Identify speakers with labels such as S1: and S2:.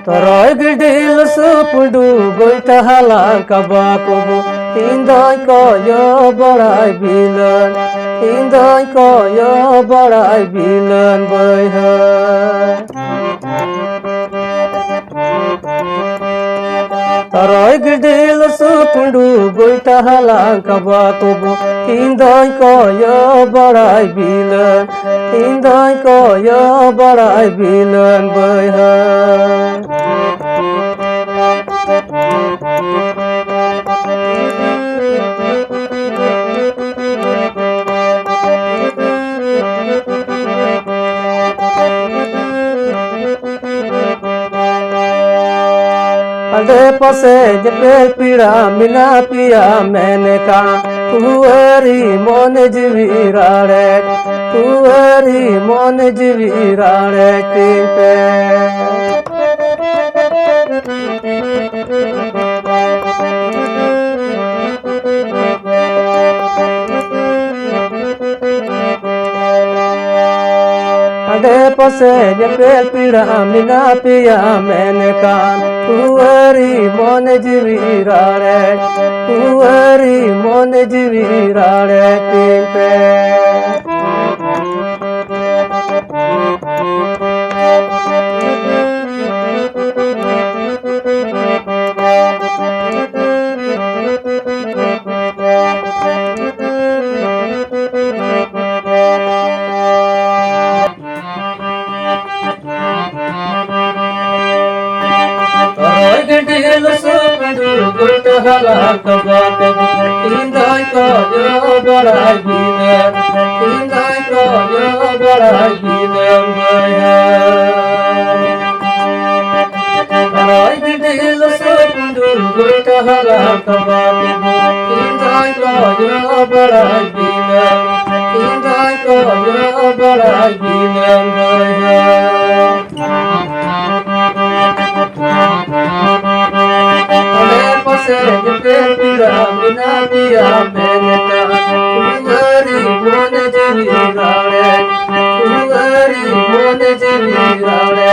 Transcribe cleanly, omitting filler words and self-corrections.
S1: Toroy gidil supundu goita halang kabakubu Indoy koyo baray bilan Indoy koyo baray bilan bayhan Toroy gidil supundu goita halang kabakubu Indoy koyo baray bilan Indoy koyo baray bilan bayhan Ade pase jepel pira mina piya मैंने कहा तुअरी मन जीवीराड़े तुअरी मन जीवीराड़े पे Ade pase jepel pira mina piya मैंने कहा तुअरी मन जीवीराड़े तुअरी मन जीवीराड़े पे Gidil supundu goita halang kabakubu Indoy koyo baray bilan Indoy koyo baray bilan bayhan Toroy gidil supundu goita halang kabakubu Indoy koyo baray bilan Indoy koyo baray bilan bayhan Jepel pira mina piya मैंने कहा तुअरी मन जीवीराड़े तुअरी मन जीवीराड़े